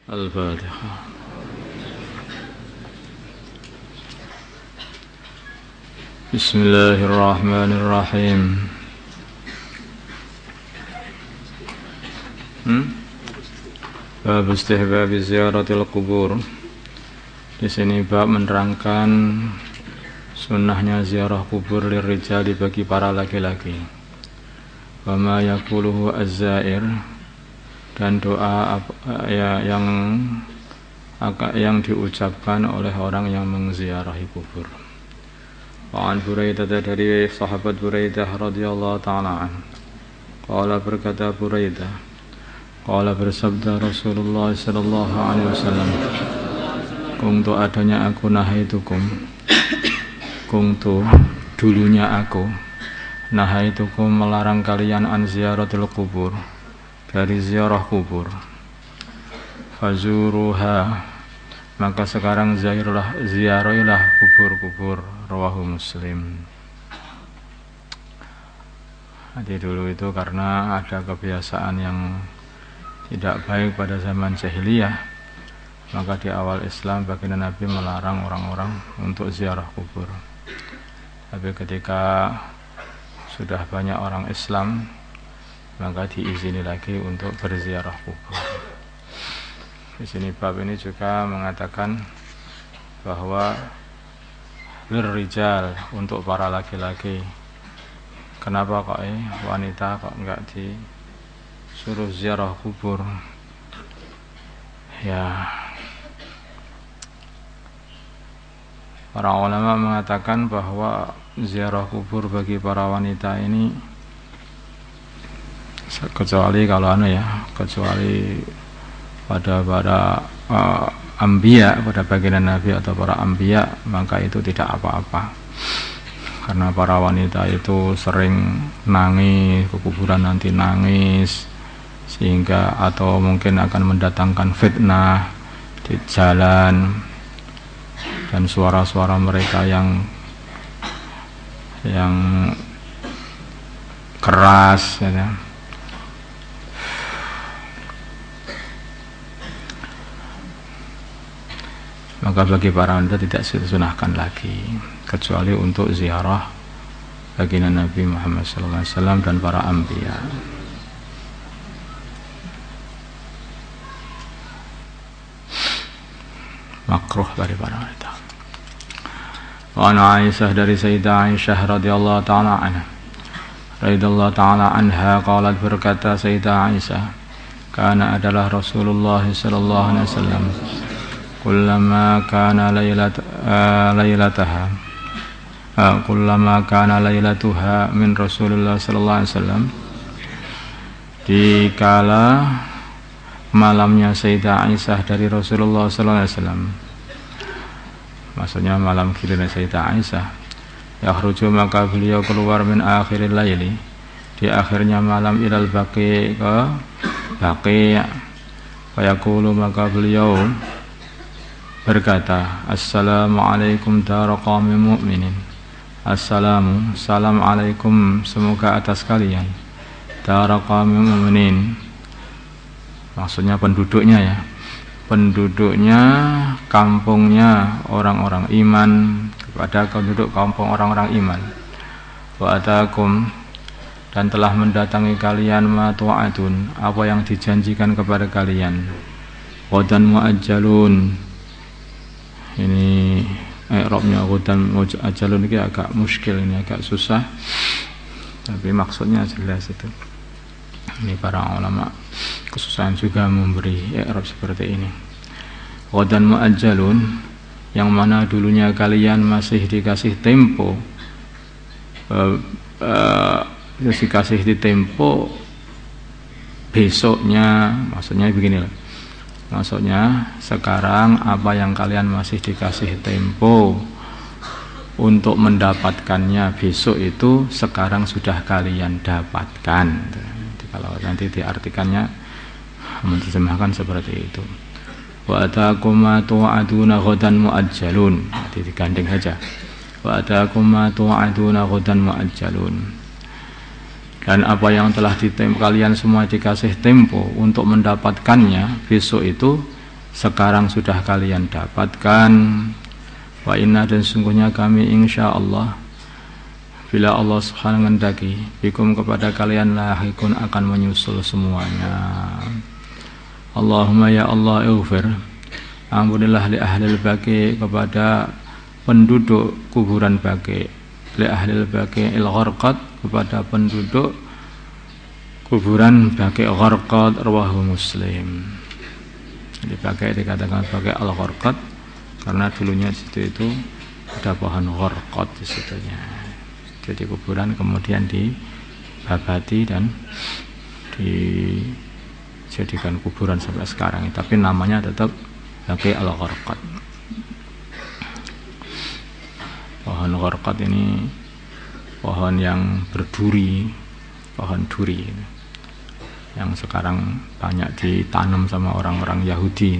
Al-Fatihah. Bismillahirrahmanirrahim. Bab istihbab ziyaratil qubur. Di sini bab menerangkan sunnahnya ziarah kubur lirijali bagi para laki-laki. Wa ma yaquluhu az-zair, dan doa yang diucapkan oleh orang yang mengziarahi kubur. Wa an Buraidah, dari sahabat Buraidah radhiyallahu ta'ala an. Qala, berkata Buraidah, qala, bersabda Rasulullah sallallahu alaihi wasallam, kuntu, adanya aku, nahaitukum, kuntu, dulunya aku, nahaitukum, melarang kalian, an ziyaratil kubur, dari ziarah kubur. Fazuruha, maka sekarang ziarahilah kubur-kubur. Rawahu Muslim. Jadi dulu itu karena ada kebiasaan yang tidak baik pada zaman jahiliyah, maka di awal Islam baginda Nabi melarang orang-orang untuk ziarah kubur. Tapi ketika sudah banyak orang Islam, maka diizini lagi untuk berziarah kubur. Di sini bab ini juga mengatakan bahwa lirijal, untuk para laki-laki. Kenapa kok wanita kok enggak disuruh ziarah kubur? Ya, para ulama mengatakan bahwa ziarah kubur bagi para wanita ini, kecuali kalau kecuali pada anbiya, pada baginda Nabi atau para anbiya, maka itu tidak apa-apa. Karena para wanita itu sering nangis ke kuburan, nanti nangis, sehingga atau mungkin akan mendatangkan fitnah di jalan, dan suara-suara mereka yang keras, ya. Maka bagi para wanita tidak disunahkan lagi, kecuali untuk ziarah baginda Nabi Muhammad SAW dan para anbiya. Makruh bagi para wanita. Wa an Aisyah, dari Sayyidah Aisyah radhiyallahu ta'ala anha, qalat, berkata Sayyidah Aisyah, kana, adalah Rasulullah sallallahu alaihi wasallam, kullama kana lailatuha min Rasulullah sallallahu alaihi wasallam, dikala malamnya Sayyidah Aisyah dari Rasulullah sallallahu alaihi wasallam, maksudnya malam giliran Sayyidah Aisyah, yakhruju, maka beliau keluar, min akhiril laili, di akhirnya malam, ilal baqi, ke baqi, fayaqulu, maka beliau berkata, assalamualaikum dara qaumin mu'minin, assalamu, salam alaikum, semoga atas kalian, dara qaumin mu'minin, maksudnya penduduknya, ya, penduduknya, kampungnya orang-orang iman, kepada penduduk kampung orang-orang iman. Wa atakum, dan telah mendatangi kalian, ma tu'adun, apa yang dijanjikan kepada kalian. Ghadan mu'ajjalun, ini i'rabnya ghadan mu'ajjalun ini agak muskil, ini agak susah, tapi maksudnya jelas itu. Ini para ulama kesusahan juga memberi i'rab seperti ini. Ghadan mu'ajjalun, yang mana dulunya kalian masih dikasih tempo, dikasih di tempo besoknya, maksudnya beginilah. Maksudnya sekarang apa yang kalian masih dikasih tempo untuk mendapatkannya besok itu sekarang sudah kalian dapatkan. Jadi, kalau nanti diartikannya, menerjemahkan seperti itu. Wa ataakum ma tu'aduna ghadan mu'ajjalun, nanti digandeng saja. Wa ataakum ma tu'aduna ghadan mu'ajjalun, dan apa yang telah kalian semua dikasih tempo untuk mendapatkannya besok itu sekarang sudah kalian dapatkan. Wa inna, dan sungguhnya kami insyaallah, bila Allah subhanahu menghendaki, bikum kepada kalian lahikun akan menyusul semuanya. Allahumma ya Allah ighfir, ampunilah li ahlil baqi, kepada penduduk kuburan baqi, li ahlil baqi il gharqad, kepada penduduk kuburan baqi gharqad, rawahu Muslim. Jadi baqi dikatakan baqi al gharqad karena dulunya di situ itu ada pohon gharqad di situnya. Jadi kuburan kemudian dibabati dan dijadikan kuburan sampai sekarang, tapi namanya tetap Baqi al-Gharqad. Pohon gharqad ini pohon yang berduri, pohon duri yang sekarang banyak ditanam sama orang-orang Yahudi.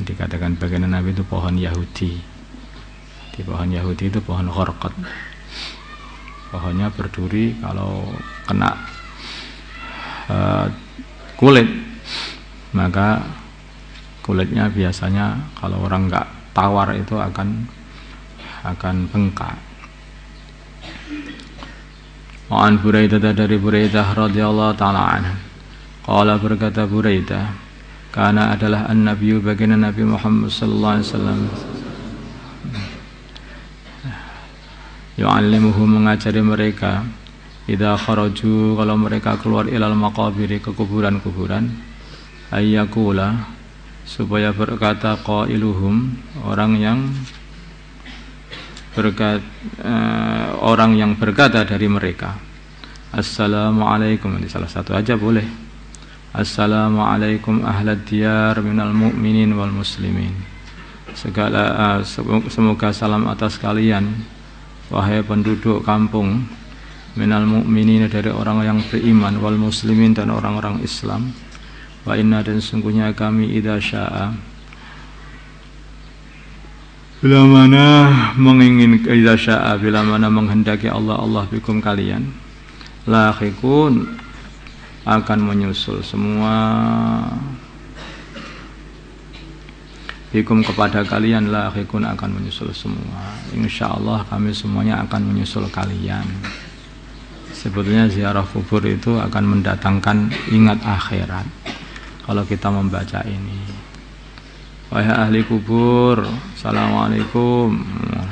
Dikatakan bagian Nabi itu pohon Yahudi. Di pohon Yahudi itu pohon gharqad. Pohonnya berduri, kalau kena kulit maka kulitnya biasanya kalau orang nggak tawar itu akan bengkak. Wa'an Buraidah, dari Buraidah radhiyallahu ta'ala anhu, qala, berkata Buraidah, karena adalah an-nabiyyu, baginda Nabi Muhammad sallallahu alaihi wasallam, yu'allimuhu, mengajari mereka, idza kharaju, kalau mereka keluar, ilal maqabiri, ke kuburan-kuburan, ayyakula, supaya berkata qailuhum, orang yang berkata dari mereka, assalamualaikum, ini salah satu aja boleh, assalamualaikum ahlad diyar minal mu'minin wal muslimin, semoga salam atas kalian wahai penduduk kampung, minal mu'minin, dari orang yang beriman, wal muslimin, dan orang-orang Islam. Wa inna, dan sungguhnya kami, idza syaa, bila mana menginginkan, idza syaa, bila mana menghendaki Allah bikum kalian, lahiqun, akan menyusul semua, bikum kepada kalian, lahiqun, akan menyusul semua. Insyaallah kami semuanya akan menyusul kalian. Sebetulnya ziarah kubur itu akan mendatangkan ingat akhirat. Kalau kita membaca ini, wahai ahli kubur, assalamualaikum,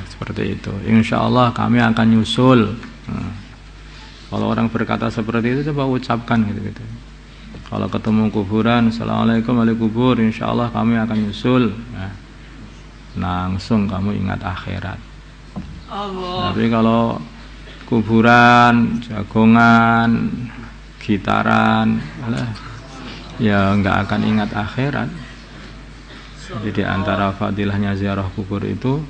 seperti itu, insyaallah kami akan nyusul. Kalau orang berkata seperti itu, coba ucapkan gitu. Kalau ketemu kuburan, assalamualaikum ahli kubur, insyaallah kami akan nyusul. Langsung kamu ingat akhirat. Allah. Tapi kalau kuburan, jagongan, gitaran, ya nggak akan ingat akhirat. Jadi di antara fadilahnya ziarah kubur itu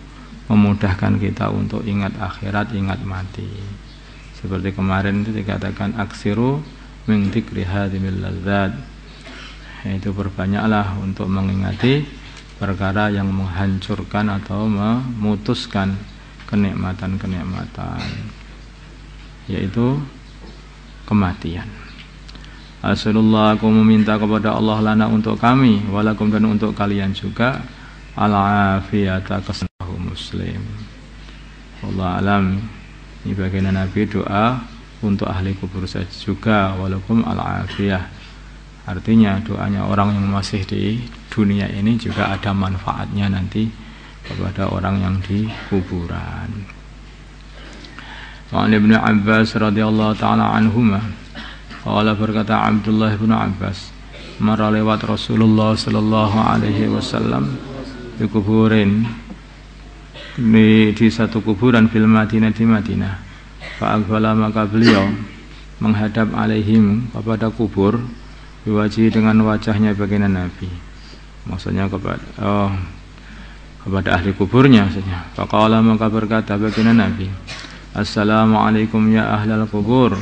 memudahkan kita untuk ingat akhirat, ingat mati. Seperti kemarin itu dikatakan aksiru min dzikri hadimil ladzat, yaitu berbanyaklah untuk mengingati perkara yang menghancurkan atau memutuskan kenikmatan-kenikmatan, yaitu kematian. Rasulullah, aku meminta kepada Allah lana, untuk kami, walakum, dan untuk kalian juga, al-afiyata, kesenangan. Muslim. Wallahu alam. Ini bagian Nabi doa untuk ahli kubur saja juga, walakum al-afiyah. Artinya doanya orang yang masih di dunia ini juga ada manfaatnya nanti kepada orang yang di kuburan. Wa Ibnu Abbas radhiyallahu taala anhuma, qala, berkata Abdullah bin Abbas, marra lewat Rasulullah sallallahu alaihi wasallam di kuburin, di satu kuburan fil Madinah, di Madinah. Fa aqbala, maka beliau menghadap alaihim, kepada kubur, biwajhi, dengan wajahnya baginda Nabi, maksudnya kepada ahli kuburnya maksudnya. Faqala, maka berkata baginda Nabi, assalamualaikum ya ahlal kubur,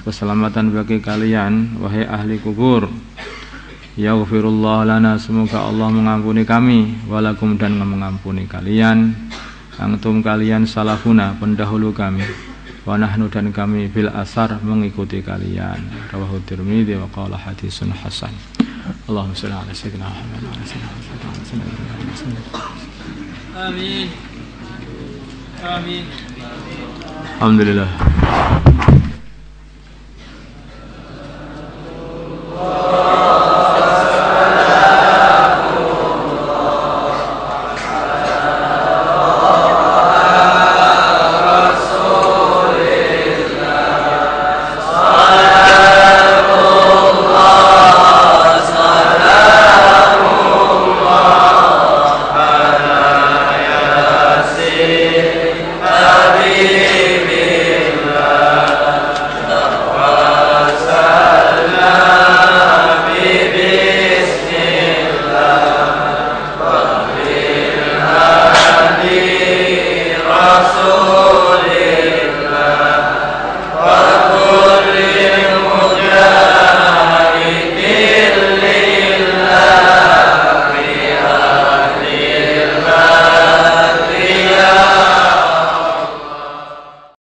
keselamatan bagi kalian wahai ahli kubur. Yaghfirullah lana, semoga Allah mengampuni kami, walakum, dan mengampuni kalian, antum, kalian, salafuna, pendahulu kami, wa nahnu, dan kami, bil asar, mengikuti kalian. Rawahu Tirmidzi wa qala hadisun hasan. Allahumma shalli ala sayyidina Muhammad wa ala sayyidina Amin. Amin. Alhamdulillah.